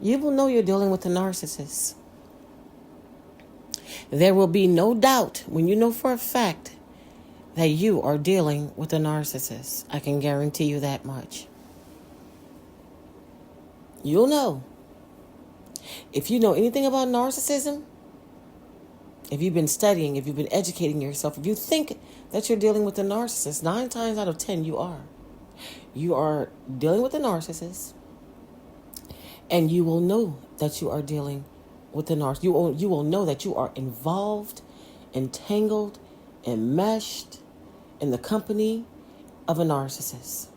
You will know you're dealing with a narcissist. There will be no doubt when you know for a fact that you are dealing with a narcissist. I can guarantee you that much. You'll know. If you know anything about narcissism, if you've been studying, if you've been educating yourself, if you think that you're dealing with a narcissist, 9 times out of 10 you are. You are dealing with a narcissist, and you will know that you are dealing with a narcissist. You will know that you are involved, entangled, enmeshed in the company of a narcissist.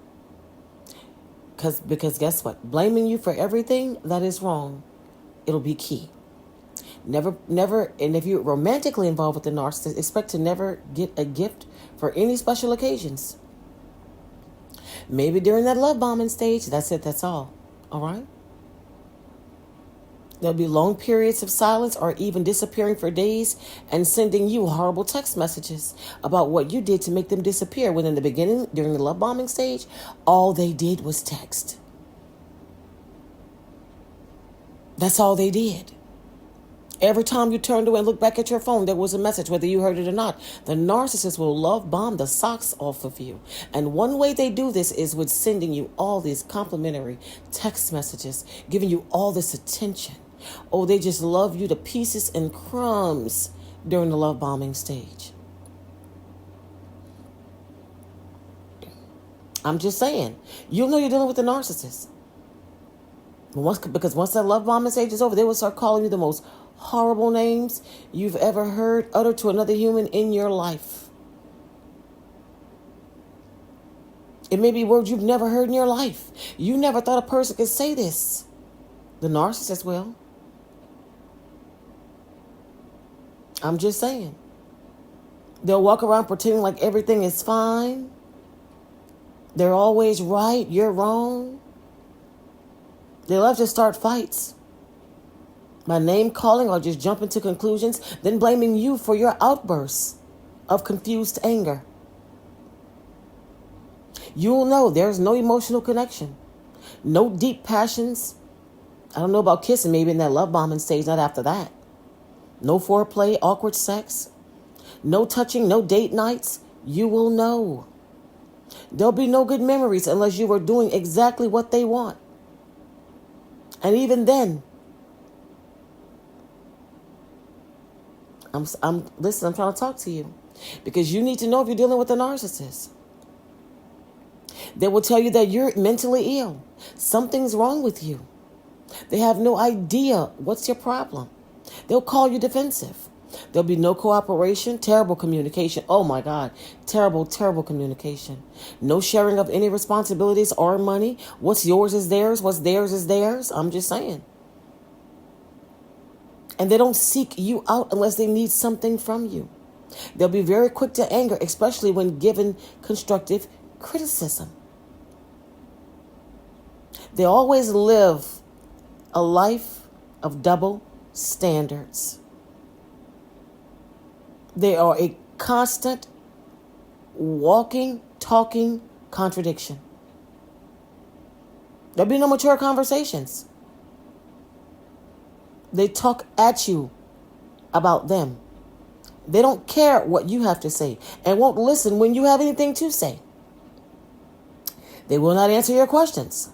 Because guess what? Blaming you for everything that is wrong, it'll be key. Never, and if you're romantically involved with the narcissist, expect to never get a gift for any special occasions. Maybe during that love bombing stage, that's it, that's all. All right? There'll be long periods of silence or even disappearing for days and sending you horrible text messages about what you did to make them disappear, when in the beginning, during the love bombing stage, all they did was text. That's all they did. Every time you turned away and looked back at your phone, there was a message, whether you heard it or not. The narcissist will love bomb the socks off of you. And one way they do this is with sending you all these complimentary text messages, giving you all this attention. Oh, they just love you to pieces and crumbs during the love bombing stage. I'm just saying, you'll know you're dealing with a narcissist. Because once that love bombing stage is over, they will start calling you the most horrible names you've ever heard uttered to another human in your life. It may be words you've never heard in your life. You never thought a person could say this. The narcissist will. I'm just saying. They'll walk around pretending like everything is fine. They're always right. You're wrong. They love to start fights. My name calling or just jumping to conclusions, then blaming you for your outbursts of confused anger. You'll know there's no emotional connection, no deep passions. I don't know about kissing, maybe in that love bombing stage, not after that. No foreplay, awkward sex, no touching, no date nights. You will know. There'll be no good memories unless you are doing exactly what they want. And even then, listen, I'm trying to talk to you, because you need to know if you're dealing with a narcissist. They will tell you that you're mentally ill. Something's wrong with you. They have no idea what's your problem. They'll call you defensive. There'll be no cooperation, terrible communication. Oh my God, terrible, terrible communication. No sharing of any responsibilities or money. What's yours is theirs. What's theirs is theirs. I'm just saying. And they don't seek you out unless they need something from you. They'll be very quick to anger, especially when given constructive criticism. They always live a life of double standards. They are a constant walking, talking contradiction. There'll be no mature conversations. They talk at you about them. They don't care what you have to say and won't listen when you have anything to say. They will not answer your questions.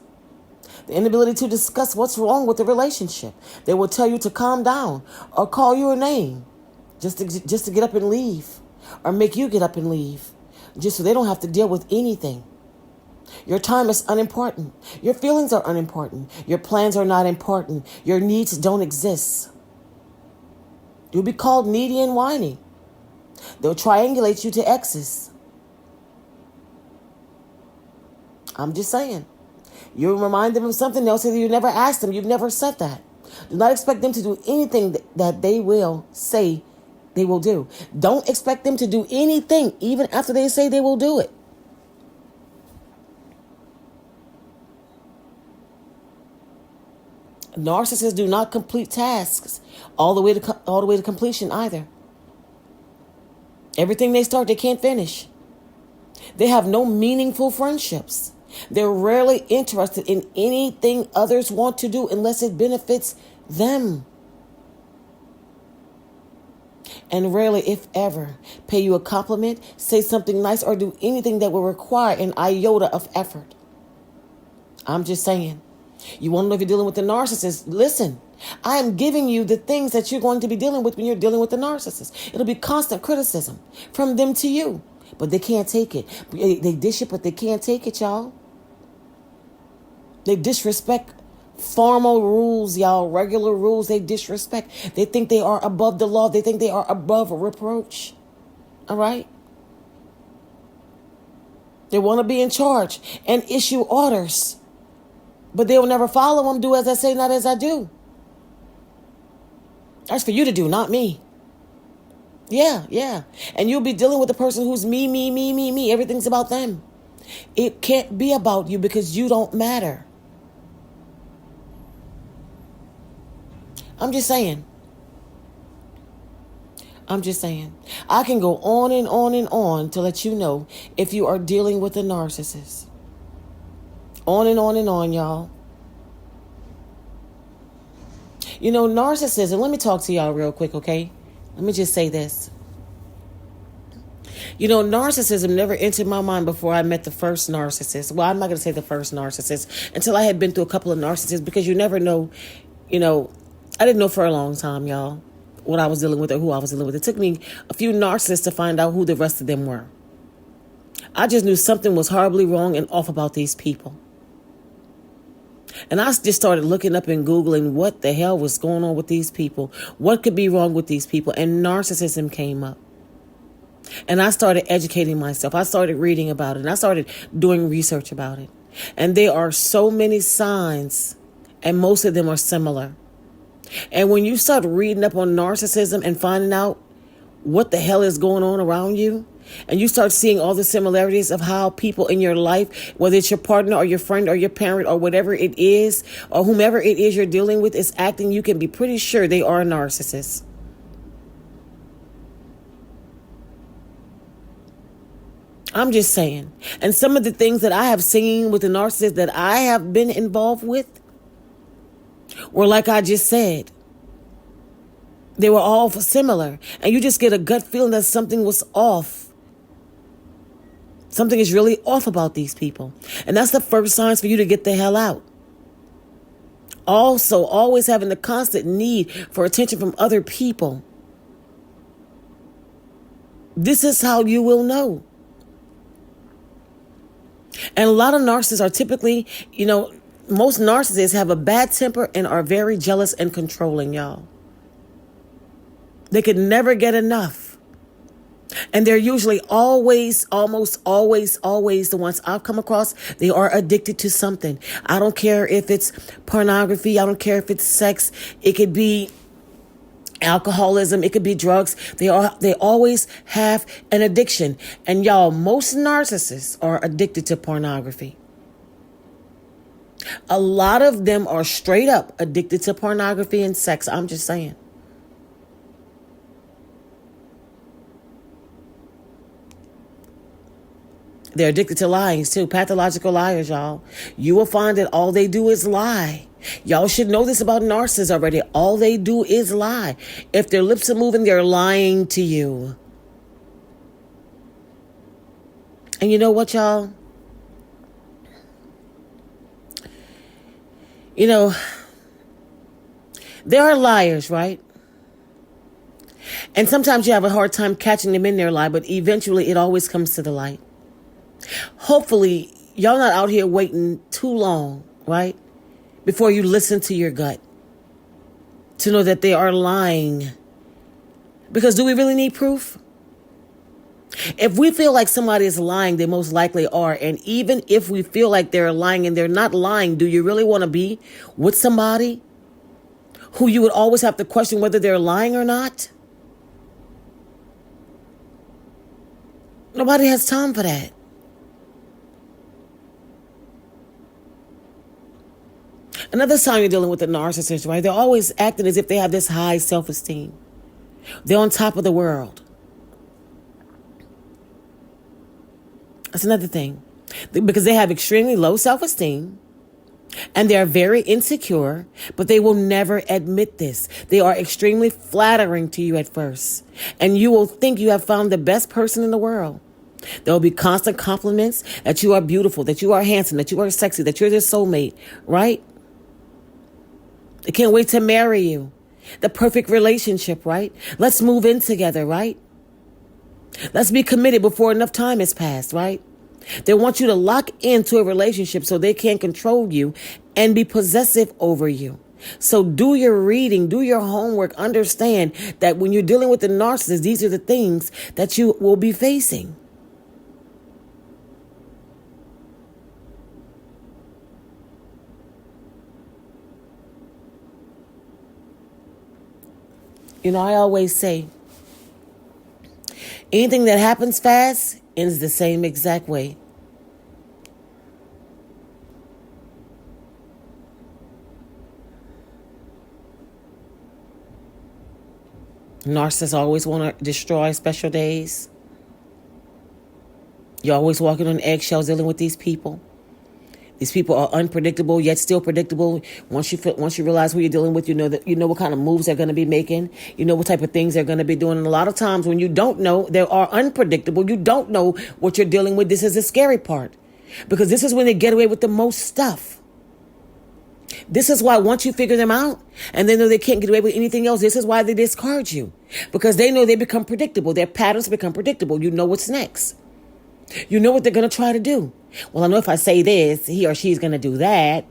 The inability to discuss what's wrong with the relationship. They will tell you to calm down or call you a name just to get up and leave, or make you get up and leave, just so they don't have to deal with anything. Your time is unimportant. Your feelings are unimportant. Your plans are not important. Your needs don't exist. You'll be called needy and whiny. They'll triangulate you to exes. I'm just saying. You'll remind them of something, they'll say that you never asked them. You've never said that. Do not expect them to do anything that they will say they will do. Don't expect them to do anything, even after they say they will do it. Narcissists do not complete tasks all the way to completion either. Everything they start, they can't finish. They have no meaningful friendships. They're rarely interested in anything others want to do unless it benefits them. And rarely, if ever, pay you a compliment, say something nice, or do anything that will require an iota of effort. I'm just saying. You want to know if you're dealing with the narcissist? Listen, I am giving you the things that you're going to be dealing with when you're dealing with the narcissist. It'll be constant criticism from them to you, but they can't take it. They dish it, but they can't take it, y'all. They disrespect formal rules, y'all, regular rules. They disrespect. They think they are above the law. They think they are above reproach. All right? They want to be in charge and issue orders. But they will never follow them. Do as I say, not as I do. That's for you to do, not me. Yeah. And you'll be dealing with the person who's me. Everything's about them. It can't be about you because you don't matter. I'm just saying. I can go on and on and on to let you know if you are dealing with a narcissist. On and on and on, y'all. You know, narcissism, let me talk to y'all real quick, okay? Let me just say this. You know, narcissism never entered my mind before I met the first narcissist. Well, I'm not going to say the first narcissist until I had been through a couple of narcissists, because you never know, I didn't know for a long time, y'all, what I was dealing with or who I was dealing with. It took me a few narcissists to find out who the rest of them were. I just knew something was horribly wrong and off about these people. And I just started looking up and Googling what the hell was going on with these people. What could be wrong with these people? And narcissism came up. And I started educating myself. I started reading about it. And I started doing research about it. And there are so many signs, and most of them are similar. And when you start reading up on narcissism and finding out what the hell is going on around you, and you start seeing all the similarities of how people in your life, whether it's your partner or your friend or your parent or whatever it is, or whomever it is you're dealing with is acting, you can be pretty sure they are a narcissist. I'm just saying. And some of the things that I have seen with the narcissist that I have been involved with were, like I just said, they were all similar. And you just get a gut feeling that something was off. Something is really off about these people. And that's the first signs for you to get the hell out. Also, always having the constant need for attention from other people. This is how you will know. And a lot of narcissists are typically, most narcissists have a bad temper and are very jealous and controlling, y'all. They could never get enough. And they're usually almost always the ones I've come across. They are addicted to something. I don't care if it's pornography. I don't care if it's sex. It could be alcoholism. It could be drugs. They always have an addiction. And y'all, most narcissists are addicted to pornography. A lot of them are straight up addicted to pornography and sex. I'm just saying. They're addicted to lying too. Pathological liars, y'all. You will find that all they do is lie. Y'all should know this about narcissists already. All they do is lie. If their lips are moving, they're lying to you. And you know what, y'all? There are liars, right? And sometimes you have a hard time catching them in their lie, but eventually it always comes to the light. Hopefully, y'all not out here waiting too long, right? Before you listen to your gut to know that they are lying. Because do we really need proof? If we feel like somebody is lying, they most likely are. And even if we feel like they're lying and they're not lying, do you really want to be with somebody who you would always have to question whether they're lying or not? Nobody has time for that. Another sign you're dealing with a narcissist, right? They're always acting as if they have this high self-esteem. They're on top of the world. That's another thing. Because they have extremely low self-esteem and they are very insecure, but they will never admit this. They are extremely flattering to you at first, and you will think you have found the best person in the world. There will be constant compliments that you are beautiful, that you are handsome, that you are sexy, that you're their soulmate, right? They can't wait to marry you. The perfect relationship, right? Let's move in together, right? Let's be committed before enough time has passed, right? They want you to lock into a relationship so they can't control you and be possessive over you. So do your reading, do your homework, understand that when you're dealing with the narcissist, these are the things that you will be facing. You know, I always say, anything that happens fast ends the same exact way. Narcissists always want to destroy special days. You're always walking on eggshells dealing with these people. These people are unpredictable, yet still predictable. Once you realize who you're dealing with, you know what kind of moves they're going to be making. You know what type of things they're going to be doing. And a lot of times when you don't know, they are unpredictable. You don't know what you're dealing with. This is the scary part. Because this is when they get away with the most stuff. This is why once you figure them out and they know they can't get away with anything else, this is why they discard you. Because they know they become predictable. Their patterns become predictable. You know what's next. You know what they're going to try to do. Well, I know if I say this, he or she's going to do that.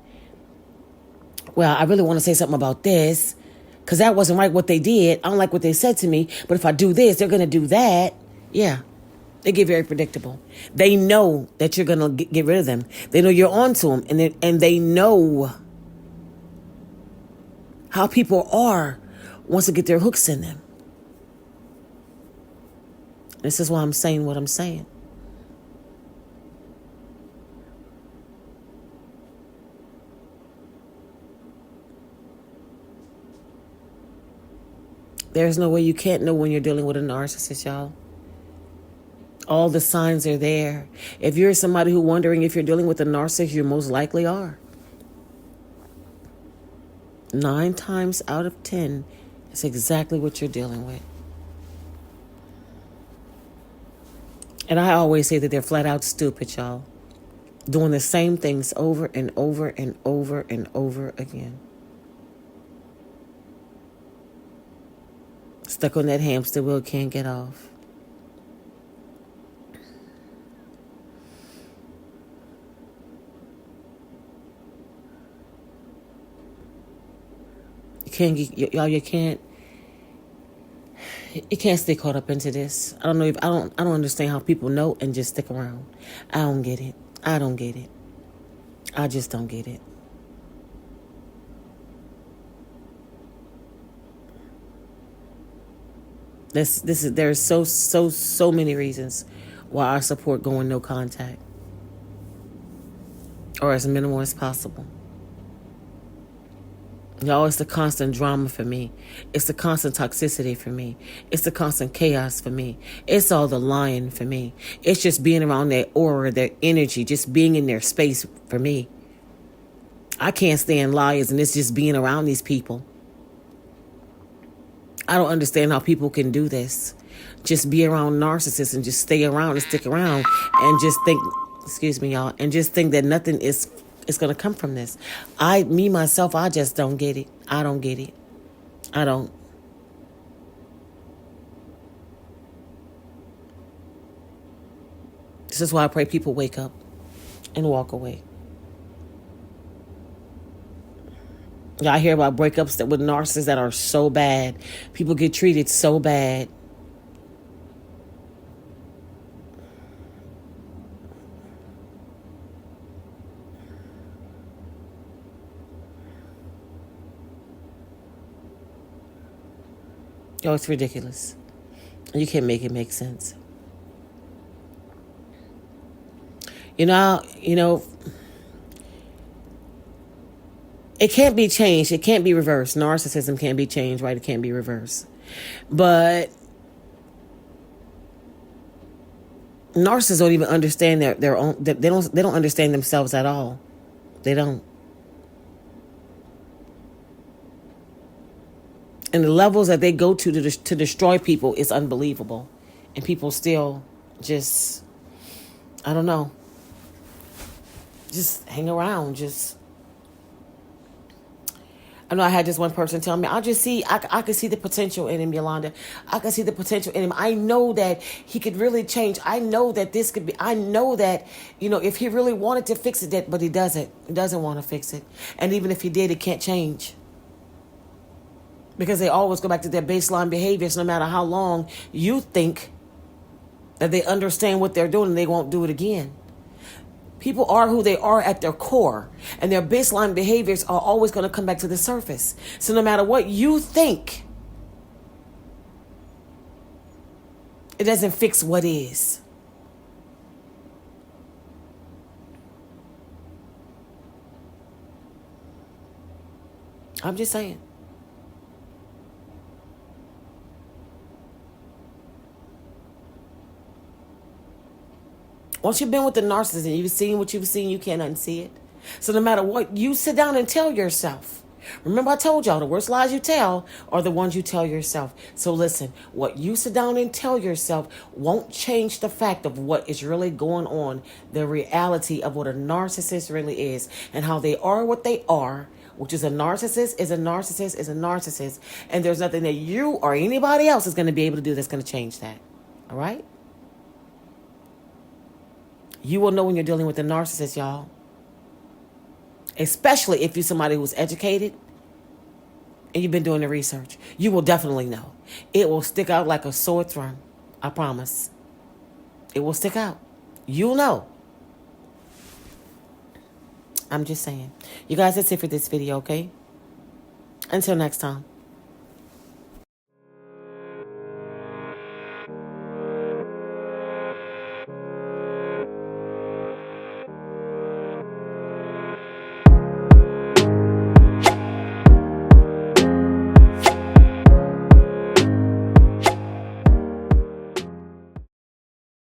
Well, I really want to say something about this because that wasn't right what they did. I don't like what they said to me. But if I do this, they're going to do that. Yeah, they get very predictable. They know that you're going to get rid of them. They know you're on to them. And they know how people are once they get their hooks in them. This is why I'm saying what I'm saying. There's no way you can't know when you're dealing with a narcissist, y'all. All the signs are there. If you're somebody who's wondering if you're dealing with a narcissist, you most likely are. 9 times out of 10, it's exactly what you're dealing with. And I always say that they're flat out stupid, y'all. Doing the same things over and over and over and over again. Stuck on that hamster wheel, can't get off. You can't stay caught up into this. I don't understand how people know and just stick around. I don't get it. I don't get it. I just don't get it. There's so many reasons why I support going no contact or as minimal as possible. Y'all, it's the constant drama for me. It's the constant toxicity for me. It's the constant chaos for me. It's all the lying for me. It's just being around their aura, their energy, just being in their space for me. I can't stand liars, and it's just being around these people. I don't understand how people can do this. Just be around narcissists and just stay around and stick around and just think, excuse me, y'all, and just think that nothing is going to come from this. Myself, I just don't get it. I don't get it. I don't. This is why I pray people wake up and walk away. I hear about breakups with narcissists that are so bad. People get treated so bad. Oh, it's ridiculous. You can't make it make sense. You know, it can't be changed. It can't be reversed. Narcissism can't be changed, right? It can't be reversed. But Narcissists don't even understand their own. They don't understand themselves at all. They don't. And the levels that they go to destroy people is unbelievable, and people still just, I don't know, just hang around. I know I had this one person tell me, I could see the potential in him, Yolanda. I could see the potential in him. I know that he could really change. I know that this could be, I know that, if he really wanted to fix it, but he doesn't. He doesn't want to fix it. And even if he did, it can't change. Because they always go back to their baseline behaviors, no matter how long you think that they understand what they're doing, and they won't do it again. People are who they are at their core, and their baseline behaviors are always going to come back to the surface. So no matter what you think, it doesn't fix what is. I'm just saying. Once you've been with the narcissist and you've seen what you've seen, you can't unsee it. So no matter what, you sit down and tell yourself. Remember I told y'all, the worst lies you tell are the ones you tell yourself. So listen, what you sit down and tell yourself won't change the fact of what is really going on, the reality of what a narcissist really is, and how they are what they are, which is a narcissist is a narcissist is a narcissist. And there's nothing that you or anybody else is going to be able to do that's going to change that. All right? You will know when you're dealing with a narcissist, y'all. Especially if you're somebody who's educated and you've been doing the research. You will definitely know. It will stick out like a sore thumb. I promise. It will stick out. You'll know. I'm just saying. You guys, that's it for this video, okay? Until next time.